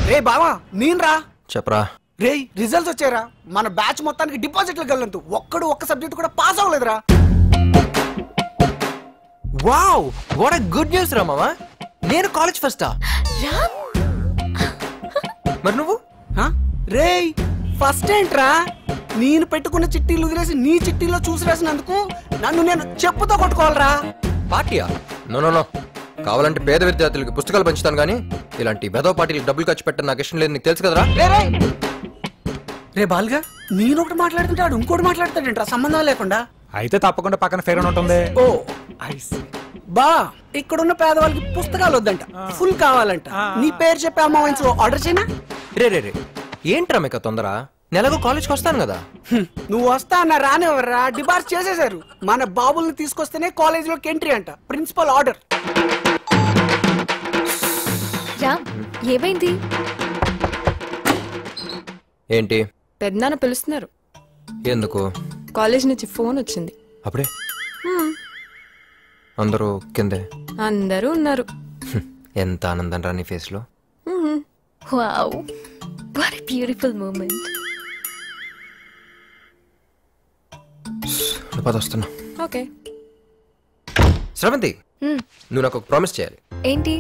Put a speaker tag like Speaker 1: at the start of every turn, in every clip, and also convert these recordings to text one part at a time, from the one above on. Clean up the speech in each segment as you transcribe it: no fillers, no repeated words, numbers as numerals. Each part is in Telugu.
Speaker 1: రే బావా నేను రా.
Speaker 2: చెప్పరా.
Speaker 1: రే రిజల్ట్స్ వచ్చారా, మన బ్యాచ్ మొత్తానికి డిపాజిట్లు గల్లంతు ఒక్క సబ్జెక్ట్ కూడా పాస్ అవ్వలేదురా.
Speaker 2: Wow what a good news రా మామా. నేను కాలేజ్ ఫస్టా. మరి నువ్వు?
Speaker 1: రే ఫస్ట్ ఏంట్రా, నేను పెట్టుకున్న చిట్టీలు వదిలేసి నీ చిట్టీలో చూసి రాసినందుకు నన్ను నేను చెప్పుతో కొట్టుకోవాలరా.
Speaker 2: పార్టీయా? నో నో నో, కావాలంటే పేద విద్యార్థులకి పుస్తకాలు పంచుతాను కానీ ఇలాంటి వెధవ పార్టీలకు డబ్బులు ఖర్చు పెట్టడం నాకు ఇష్టం లేదు, నీకు తెలుసు కదరా.
Speaker 1: రే బాల్గా, నేను ఒకటి మాట్లాడుతుంటాడు ఇంకోటి మాట్లాడతాడేంట్రా సంబంధం లేకుండా.
Speaker 3: అయితే తప్పకుండా పక్కన ఫేర్ ఉంటుంది.
Speaker 1: ఓ బా, ఇక్కడున్న పేదవాళ్ళకి పుస్తకాలు వద్దంట, ఫుల్ కావాలంట. నీ పేరు చెప్పి అమ్మాయిన్స్ ఆర్డర్ చేయనా?
Speaker 2: రే రే రే ఏంట్రా మీకు తొందర? నెలకు కాలేజ్కి వస్తాను కదా.
Speaker 1: నువ్వు వస్తా అన్న రానివ్వరా, డిబార్స్ చేసేశారు. మన బాబుల్ని తీసుకొస్తేనే కాలేజ్ లోకి ఎంట్రీ అంట, ప్రిన్సిపల్ ఆర్డర్.
Speaker 4: ఏమైంది?
Speaker 2: ఏంటి?
Speaker 4: పెద్దనాన్న పిలుస్తున్నారు.
Speaker 2: ఎందుకు?
Speaker 4: కాలేజ్ నుంచి ఫోన్ వచ్చింది.
Speaker 2: అప్పుడే? అందరూ కిందే?
Speaker 4: అందరూ ఉన్నారు.
Speaker 2: ఎంత ఆనందం రా నీ ఫేస్ లో.
Speaker 4: Wow what a beautiful moment.
Speaker 2: వస్తున్నా.
Speaker 4: ఓకే
Speaker 2: శ్రవంతి, నువ్వు నాకు ఒక ప్రామిస్ చేయాలి.
Speaker 4: ఏంటి?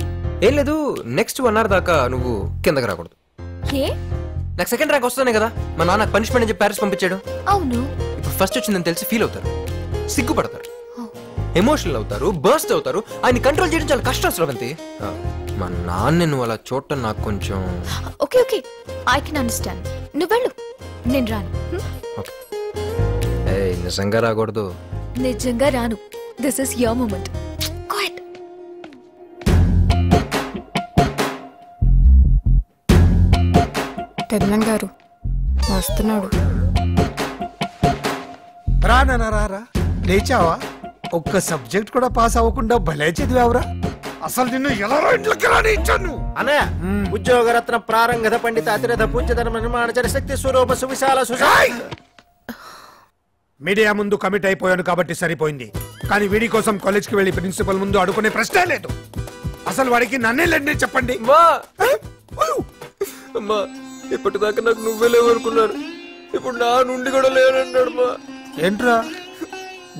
Speaker 2: ఏం లేదు, నెక్స్ట్ 1 hour దాకా నువ్వు కిందకి రాకూడదు. నాకు సెకండ్ ర్యాంక్ వస్తానే కదా, మా నాన్న పనిష్మెంట్ అని చెప్పి ప్యారిస్ పంపించాడు.
Speaker 4: అవును.
Speaker 2: ఇప్పుడు ఫస్ట్ వచ్చిందని తెలిసి ఫీల్ అవుతారు, సిగ్గుపడతారు, ఎమోషనల్ అవుతారు, బర్స్ట్ అవుతారు. ఆయన కంట్రోల్ చేయడం చాలా కష్టం శ్రవంతి. మా నాన్న నువ్వు అలా చూడటం నాకు కొంచెం.
Speaker 4: Okay okay I can understand. నువ్వు వెళ్ళు, నేను రాను.
Speaker 2: నిజంగా రాకూడదు?
Speaker 4: నిజంగా రాను. This is your moment. Quiet. పెద్దనాన్న గారు వస్తున్నాడు.
Speaker 5: రా లేచావా? ఒక్క సబ్జెక్ట్ కూడా పాస్ అవ్వకుండా భలే చదివావురా. అసలు నిన్ను ఎలా ఇంట్లోకి రానిచ్చాను?
Speaker 6: అన్నయ్య, ఉద్యోగరత్న ప్రారంగత పండిత అతిరథ పూజ్యధర్మ నిర్మాణ శక్తి స్వరూప సువిశాల
Speaker 5: మీడియా ముందు కమిట్ అయిపోయాను కాబట్టి సరిపోయింది, కానీ వీడి కోసం కాలేజ్ కి వెళ్లి ప్రిన్సిపల్ ముందు అడుగునే ప్రశ్నే లేదు. అసలు వాడికి నన్నే లేండి చెప్పండి.
Speaker 2: ఇప్పటిదాకా నాకు నువ్వే లేవనుకున్నాను, ఇప్పుడు నా నుండి కూడా లేనన్నాడు.
Speaker 5: ఏంట్రా,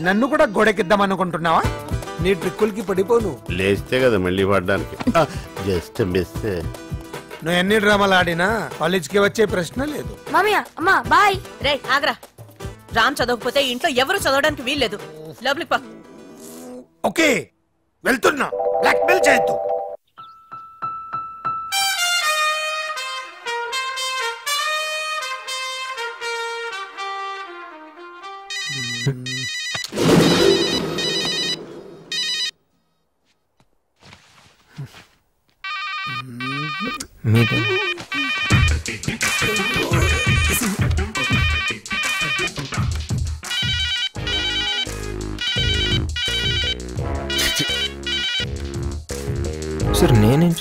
Speaker 5: నన్ను కూడా గోడెకిద్దాం అనుకుంటున్నావా? నీ ట్రిక్కులకి పడిపోను.
Speaker 7: లేస్తే కదా మళ్ళీ పడ్డానికి. Just miss.
Speaker 5: నువ్వు ఎన్ని డ్రామాలు ఆడినా కాలేజ్ కి వచ్చే ప్రశ్న లేదు.
Speaker 8: మామయ్య అమ్మా బాయ్. రే ఆగ్రా, రామ్ చదవకపోతే ఇంట్లో ఎవరు చదవడానికి వీల్లేదు. లోపలికి పా.
Speaker 5: ఓకే వెళ్తున్నా, బ్లాక్ మెయిల్ చేయొద్దు.
Speaker 2: సార్ నేనేం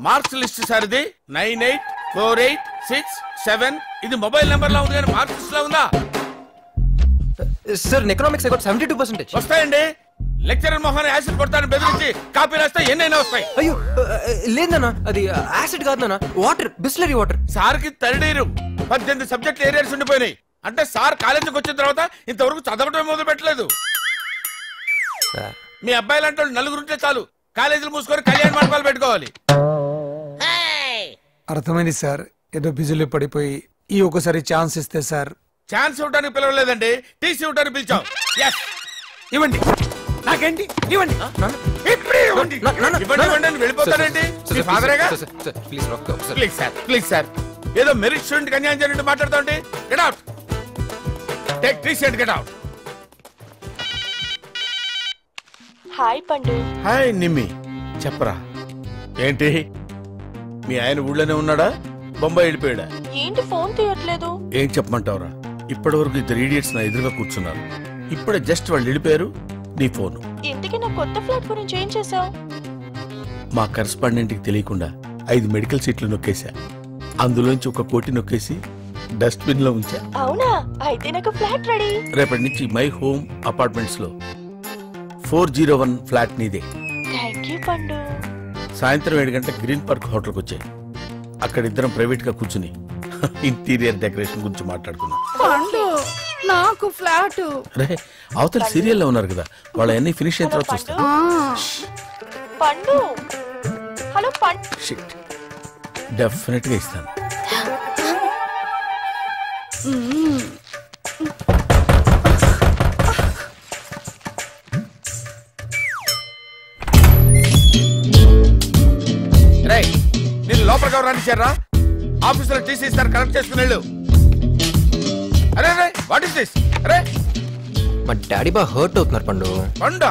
Speaker 9: మార్క్స్ లిస్ట్ సార్ ఇది 984867. ఇది మొబైల్ నెంబర్ లా ఉంది కానీ మార్క్స్ లిస్ట్ లా ఉందా?
Speaker 2: Sir economics 72%.
Speaker 9: వస్తాయండి. లెక్చరర్ మొహాన్ని యాసిడ్ కొడతాను బెదిరించి కాపీ రాస్తే ఎన్నైనా వస్తాయి.
Speaker 2: అయ్యో లేదన్నా, అది యాసిడ్ కాదన్నా, వాటర్, బిస్లరీ వాటర్.
Speaker 9: సార్ కి తడిడీరు 18 సబ్జెక్ట్ ఏరియాస్ ఉండిపోయినాయి. అంటే సార్ కాలేజీకి వచ్చిన తర్వాత ఇంతవరకు చదవటం మొదలు పెట్టలేదు. మీ అబ్బాయి లాంటి వాళ్ళు నలుగురుంటే చాలు, కాలేజీలు మూసుకొని కళ్యాణ మండపాలు పెట్టుకోవాలి.
Speaker 5: అర్థమైంది సార్, ఏదో బిజీలో పడిపోయి ఈ ఒకసారి ఛాన్స్ ఇస్తే సార్.
Speaker 9: ఛాన్స్ ఇవ్వడానికి పిలవలేదండి, టీసీ ఇవ్వడానికి పిలిచాం.
Speaker 5: ఇవ్వండి, నాకేంటి ఇవ్వండి.
Speaker 9: వెళ్ళిపోతానండి. ప్లీజ్ సార్, ఏదో మెరిట్ స్టూడెంట్ అన్యాయం జరిగినట్టు మాట్లాడుతా ఉంటే get out. Take TC and get out.
Speaker 10: Hi పండు.
Speaker 9: హాయ్ నిమ్మి, చెప్పరా ఏంటి? మీ ఆయన ఊళ్ళోనే ఉన్నాడా, బొంబాయి వెళ్ళిపోయాడా?
Speaker 10: ఏంటి ఫోన్ తీయట్లేదు?
Speaker 9: ఏం చెప్పమంటావురా, ఇప్పటి వరకు 2 idiots నా ఎదురుగా కూర్చున్నారు. ఇప్పుడే జస్ట్ వాళ్ళు వెళ్ళిపోయారు. నీ ఫోను.
Speaker 10: ఇంతకీ నా కొత్త ఫ్లాట్ గురించి ఏం చేసావు?
Speaker 9: మా కరెస్పాండెంట్ కి తెలియకుండా 5 మెడికల్ సీట్లు నొక్కేశా. అందులోంచి 1 కోటి నొక్కేసి డస్ట్బిన్ లో ఉంచా.
Speaker 10: అవునా? అయితే నాకు ఫ్లాట్ రెడీ.
Speaker 9: రేపటి నుంచి మై హోమ్ అపార్ట్మెంట్స్ లో 401 ఫ్లాట్ నీదే.
Speaker 10: థ్యాంక్ యూ పండు.
Speaker 9: సాయంత్రం 7 గంటల గ్రీన్ పార్క్ హోటల్కి వచ్చాయి. అక్కడ ఇద్దరం ప్రైవేట్ గా కూర్చుని ఇంటీరియర్ డెకరేషన్ గురించి మాట్లాడుకున్నాం.
Speaker 11: నాకు ఫ్లాట్
Speaker 9: రే అవతల సీరియల్లో ఉన్నారు కదా, వాళ్ళ అన్ని ఫినిష్ అయిన తర్వాత చూస్తాం.
Speaker 10: పండు హలో పండు.
Speaker 9: షిట్, డెఫినెట్ గా ఇస్తాను.
Speaker 5: నేను లోపలికి ఎవరు రానిచ్చారా? ఆఫీసులో టీసీ ఇస్తారు, కరెక్ట్ చేసుకుని వెళ్ళు. అరే అరే వాట్ ఇస్ దిస్? అరే
Speaker 2: మా డాడీ బాగా హర్ట్ అవుతున్నారు పండు.
Speaker 5: పండా?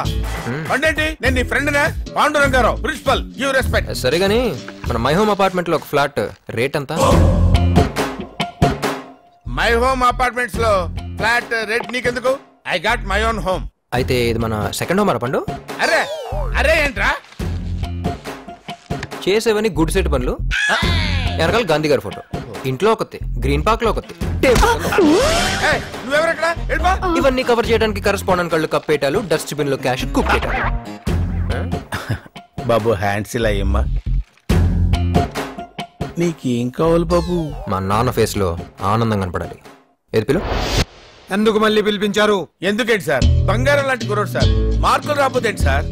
Speaker 5: పండేంటి? నేను నీ ఫ్రెండ్నే, పాండురంగారావు, ప్రిన్సిపల్. Give respect.
Speaker 2: సరే గానీ మన మై హోమ్ అపార్ట్మెంట్ లో ఒక ఫ్లాట్ రేట్ ఎంత?
Speaker 5: మై హోమ్ అపార్ట్మెంట్స్ లో ఫ్లాట్ రేట్ నీకెందుకు? I got my own home.
Speaker 2: అయితే ఇది మన సెకండ్ హోమ్ పండు.
Speaker 5: అరే అరే ఏంట్రా
Speaker 2: చేసేవని గుడ్ సెట్ పనులు. వెనకాల గాంధీ గారి ఫోటో, ఇంట్లో ఒకటి, గ్రీన్ పార్క్ లో ఒకటి, ఇవన్నీ కవర్ చేయడానికి కరెస్పాండెంట్ కళ్ళు కప్పేటాలు, డస్ట్ బిన్ లో క్యాష్ కుప్పేటాలు.
Speaker 9: బాబు హ్యాండ్స్ ఇలా అయ్యమ్మా. నీకేం కావాలి బాబు?
Speaker 2: మా నాన్న ఫేస్ లో ఆనందం కనపడాలి. ఏది పిలు?
Speaker 5: ఎందుకు మళ్ళీ పిలిపించారు? ఎందుకేంటి సార్? బంగారం లాంటి కుర్రోడు సార్, మార్కులు రాకపోతే ఏంటి సార్?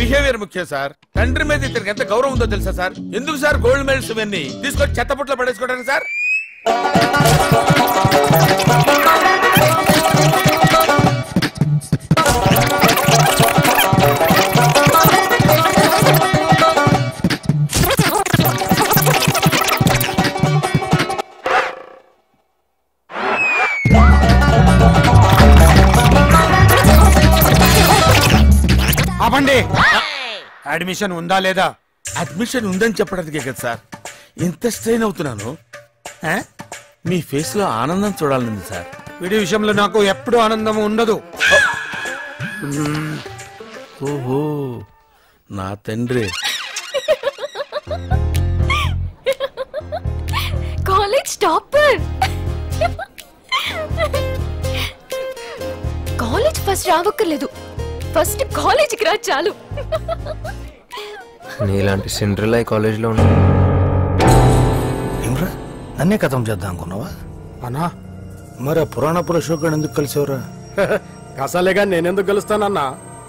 Speaker 5: బిహేవియర్ ముఖ్యం సార్. తండ్రి మీద ఇతనికి ఎంత గౌరవం ఉందో తెలుసా సార్? ఎందుకు సార్ గోల్డ్ మెడల్స్ ఇవన్నీ తీసుకొని చెత్తపుట్లో పడేసుకోవడానికి సార్? ఆపండి. అడ్మిషన్ ఉందా లేదా?
Speaker 9: అడ్మిషన్ ఉందని చెప్పడానికే కదా సార్ ఇంత స్ట్రెయిన్ అవుతున్నాను. మీ ఫేస్ లో ఆనందం చూడాలండి సార్.
Speaker 5: వీడి విషయంలో నాకు ఎప్పుడు ఆనందం ఉండదు.
Speaker 9: ఓహో నా తండ్రి.
Speaker 4: College topper. కాలేజ్ ఫస్ట్ రావక్కర్లేదు, ఫస్ట్ కాలేజీకి రా చాలు.
Speaker 2: నీలాంటి సిండ్రెల్లా కాలేజ్ లో ఉన్నా.
Speaker 6: ఏమ్రా నన్నే కథం చేద్దాం అనుకున్నావా?
Speaker 5: అన్నా
Speaker 6: మరి పురాణపుర షోకర్ ఎందుకు కలిసేవరా?
Speaker 12: కసాలేగా నేనెందుకు కలుస్తానన్నా?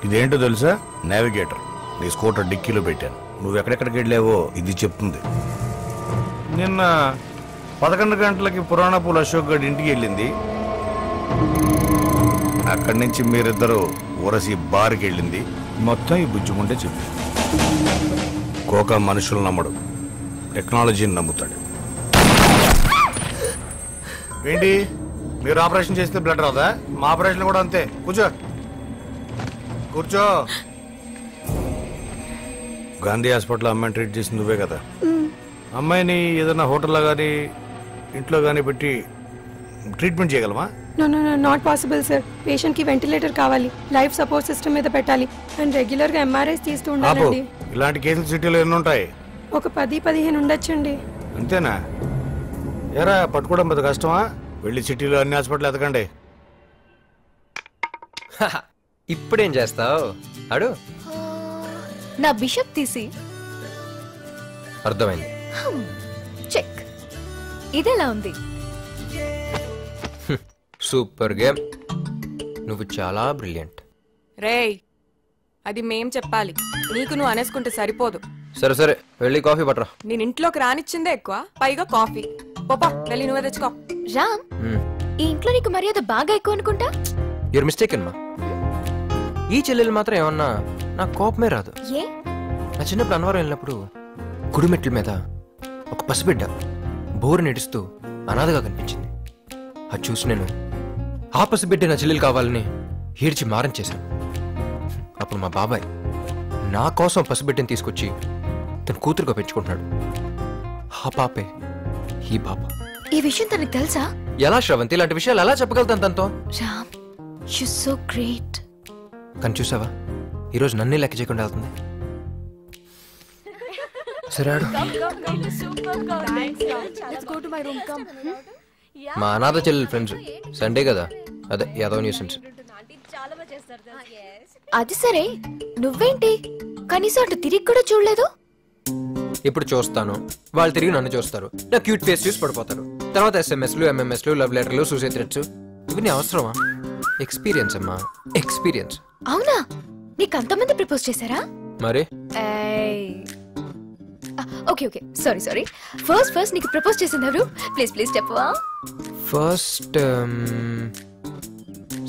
Speaker 6: ఇదేంటో తెలుసా? నావిగేటర్. నీ స్కూటర్ డిక్కీలో పెట్టాను. నువ్వు ఎక్కడెక్కడికి వెళ్ళావో ఇది చెప్తుంది. నిన్న 11 గంటలకి పురాణపుల అశోక్ గడ్ ఇంటికి వెళ్ళింది. అక్కడి నుంచి మీరిద్దరూ ఊరసి బార్కి వెళ్ళింది. మొత్తం ఈ బుజ్జుకుంటే చెప్పి. కోక మనుషులు నమ్మడు, టెక్నాలజీని నమ్ముతాడు. ఏంటి మీరు ఆపరేషన్ చేస్తే బ్లడ్ రాదా? మా ఆపరేషన్ కూడా అంతే. కూర్చో. గాంధీ హాస్పిటల్ అమ్మాయిని ట్రీట్ చేసింది నువ్వే కదా? అమ్మాయిని ఏదైనా హోటల్లో కానీ ఇంట్లో కానీ పెట్టి ట్రీట్మెంట్ చేయగలమా?
Speaker 11: No no no not possible sir. Patient కి వెంటిలేటర్ కావాలి, లైఫ్ సపోర్ట్ సిస్టమ్ మీద పెట్టాలి అండ్ రెగ్యులర్ గా ఎంఆర్ఐస్ తీస్తూ ఉండాలండి.
Speaker 5: ఇలాంటి కేసులు సిటీలో ఎన్ని ఉంటాయి?
Speaker 11: ఒక 10-15 ఉండొచ్చండి.
Speaker 5: అంతేనా? ఎరా పట్టుకోవడం పెద్ద కష్టమా? వెళ్ళి సిటీలో అన్ని హాస్పిటల్ ఎతకండి.
Speaker 2: ఇప్పుడేం చేస్తావు? అడు
Speaker 4: నా బిషప్ తీసి.
Speaker 2: అర్థమైంది.
Speaker 4: చెక్. ఇదెలా ఉంది?
Speaker 2: Super game. నువ్వు చాలా బ్రిలియంట్.
Speaker 11: రేయ్ అది మేం చెప్పాలి, నీకు నువ్వు అనేసుకుంటే సరిపోదు.
Speaker 2: సరే సరే వెళ్ళి కాఫీ పట్టరా.
Speaker 11: నేను ఇంట్లోకి రానిచ్చిందే ఎక్కువ, పైగా కాఫీ. పోపా వెళ్ళి నువ్వే తెచ్చుకో.
Speaker 4: రామ్, ఈ ఇంట్లో నీకు మర్యాద బాగా ఎక్కువ అనుకుంటా.
Speaker 2: యూర్ మిస్టేక్ అమ్మా. ఈ చెల్లెలు మాత్రం ఏమన్నా నాకు కోపమే రాదు.
Speaker 4: ఏ?
Speaker 2: నా చిన్నప్పుడు అన్నవరం వెళ్ళినప్పుడు గుడిమెట్ల మీద ఒక పసిబిడ్డ బోరు నెడుస్తూ అనాథగా కనిపించింది. అది చూసి నేను ఆ పసిబిడ్డ నా చెల్లెలు కావాలని ఏడ్చి మారం చేశాను. అప్పుడు మా బాబాయ్ నా కోసం పసిబిడ్డని తీసుకొచ్చి తన కూతురుగా పెంచుకుంటున్నాడు. ఆ పాపే ఈ పాప.
Speaker 4: ఈ విషయం తనకు తెలుసా?
Speaker 2: ఎలా శ్రవంతి, ఇలాంటి విషయాలు ఎలా చెప్పగలుగుతాను తనతో?
Speaker 4: Ram, you so great.
Speaker 2: కానీ చూసావా, ఈరోజు నన్నే లెక్క చేయకుండా వెళ్తుంది. సరే మా అనాథ చెల్లెలు ఫ్రెండ్స్ సండే కదా, అదే యాదవ్ న్యూసెన్స్.
Speaker 4: అది సరే, నువ్వేంటి కనీసం అటు తిరిగి కూడా చూడలేదు?
Speaker 2: ఇప్పుడు చూస్తాను, వాళ్ళు తిరిగి నన్ను చూస్తారు, నా క్యూట్ ఫేస్ చూసి పడిపోతారు. తర్వాత SMS లు, MMS లు, లవ్ లెటర్లు, సూసైడ్ థ్రెట్స్, ఇవన్నీ అవసరమా? ఎక్స్పీరియన్స్ అమ్మా, ఎక్స్పీరియన్స్.
Speaker 4: అవునా, నీకు అంతమంది ప్రపోజ్ చేశారా?
Speaker 2: మరి
Speaker 4: ఓకే ఓకే, సారీ. ఫస్ట్ నీకు ప్రపోజ్ చేసింది ఎవరు? ప్లీజ్ చెప్పవా?
Speaker 2: ఫస్ట్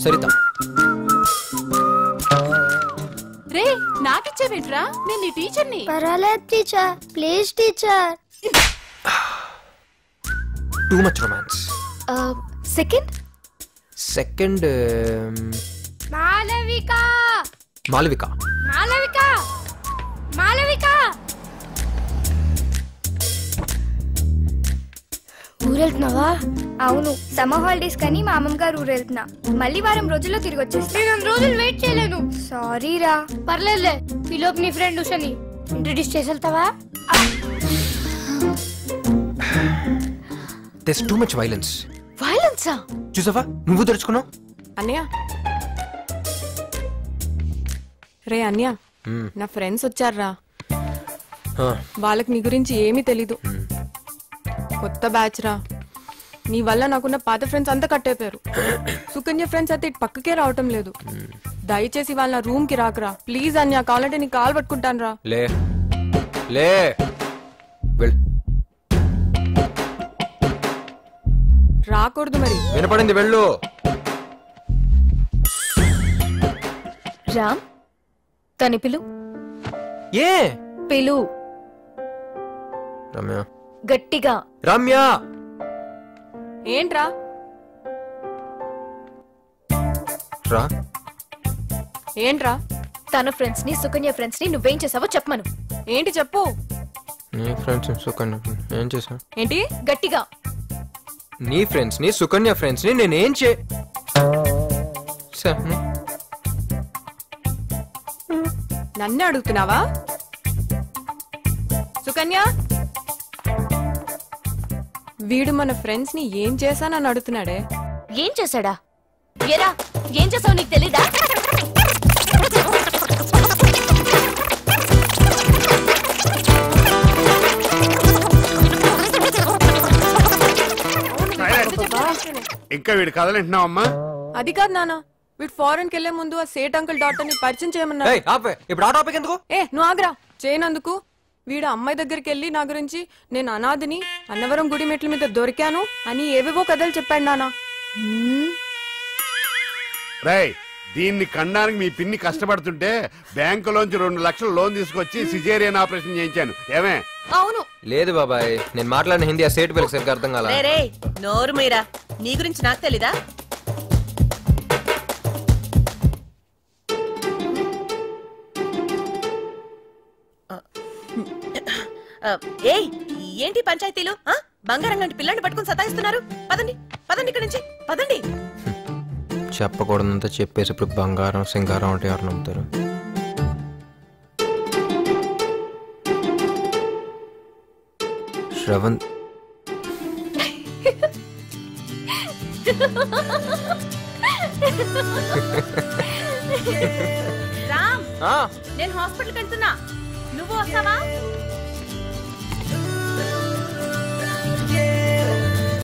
Speaker 2: సరిత.
Speaker 10: రే నాకిచ్చావేంట్రా, నేను నీ టీచర్ని.
Speaker 13: పర్వాలేదు teacher, please teacher.
Speaker 2: Too much romance. Second
Speaker 13: Malavika.
Speaker 2: Malavika.
Speaker 13: ఊరెళ్తున్నావా? అవును, సమ్మర్ హాలిడేస్ కానీ మా అమ్మమ్మ గారు ఊరెళ్తున్నా. మళ్ళీ వారం రోజుల్లో తిరిగి వచ్చేస్తా. 2 రోజులు వెయిట్ చేయలేను. సారీ రా. పర్లేదులే, ఈలోపు నీ ఫ్రెండ్ ఉషని ఇంట్రడ్యూస్ చేసి వెళ్తావా?
Speaker 2: There's too much violence.
Speaker 4: వైలెన్సా?
Speaker 2: చూసావా, నువ్వు తెరుచుకున్నావు.
Speaker 10: అన్నయ్య, రే అన్నయ్య, నా ఫ్రెండ్స్ వచ్చారా. వాళ్ళకి నీ గురించి ఏమీ తెలీదు. కొత్త బ్యాచ్ రా. నీ వల్ల నాకున్న పాత ఫ్రెండ్స్ అంతా కట్టేపారు. సుకన్య ఫ్రెండ్స్ అయితే ఇటు పక్కకే రావటం లేదు. దయచేసి వాళ్ళ రూమ్ కి రాకరా ప్లీజ్. అన్య కావాలంటే నీ కాల్ పట్టుకుంటాను రా.
Speaker 2: లే వెళ్ళు.
Speaker 10: రాకూడదు మరి.
Speaker 2: వినపడింది, వెళ్ళు.
Speaker 4: రామ్, తని పిలు.
Speaker 2: ఏ
Speaker 4: పిలు
Speaker 2: రమ్య.
Speaker 4: గట్టిగా.
Speaker 2: రమ్య.
Speaker 10: ఏంట్రా?
Speaker 2: రా.
Speaker 10: ఏంట్రా?
Speaker 4: తన ఫ్రెండ్స్ ని, సుకన్య ఫ్రెండ్స్ ని నువ్వేం చేసావో చెప్పమను.
Speaker 10: ఏంటి చెప్పు.
Speaker 2: నీ ఫ్రెండ్స్ సుకన్య ఏం చేసా?
Speaker 10: ఏంటి?
Speaker 4: గట్టిగా.
Speaker 2: నీ ఫ్రెండ్స్ ని, సుకన్య ఫ్రెండ్స్ ని నేనేం
Speaker 10: నన్నే అడుగుతున్నావా? సుకన్య, వీడు మన ఫ్రెండ్స్ ని ఏం చేశానని అడుగుతున్నాడే.
Speaker 4: ఏం చేశాడా? ఏరా, ఏం చేసావు నీకు తెలీదా?
Speaker 7: ఇంకా వీడు కదలంటున్నావు అమ్మా?
Speaker 10: అది కాదు నాన్న, వీడు ఫారెన్ కి వెళ్లే ముందు ఆ సేట్ అంకుల్ డాక్టర్ ని పరిచయం చేయమన్నారు.
Speaker 2: ఇప్పుడు ఆ టాపిక్ ఎందుకు?
Speaker 10: నువ్వు ఆగ్రా. చేయనందుకు వీడు అమ్మాయి దగ్గరికి వెళ్ళి నా గురించి నేను అనాథిని, అన్నవరం గుడి మెట్ల మీద దొరికాను అని ఏవేవో కథలు చెప్పాడు నాన్న.
Speaker 7: రై, దీన్ని కనడానికి మీ పిన్ని కష్టపడుతుంటే బ్యాంకులోంచి 2 లక్షలు లోన్ తీసుకొచ్చి సిజేరియన్ ఆపరేషన్ చేయించాను. ఏమే?
Speaker 4: అవును.
Speaker 2: లేదు బాబాయ్, నేను మాట్లాడిన హిందీ ఆ సేట్ పిల్లకి సరిగ్గా అర్థం కాల.
Speaker 8: నోరు మీరా, నీ గురించి నాకు తెలీదా? ఏయ్, ఏంటి పంచాయతీలు? బంగారం లాంటి పిల్లని పట్టుకుని సతాయిస్తున్నారు. పదండి పదండి, ఇక్కడి నుంచి పదండి.
Speaker 2: చెప్పకూడదంతా చెప్పేసి ఇప్పుడు బంగారం సింగారం అంటే ఎవరు నమ్ముతారు? శ్రవణ్,
Speaker 8: రామ్, నేను హాస్పిటల్కి వెళ్తున్నా, నువ్వు వస్తావా?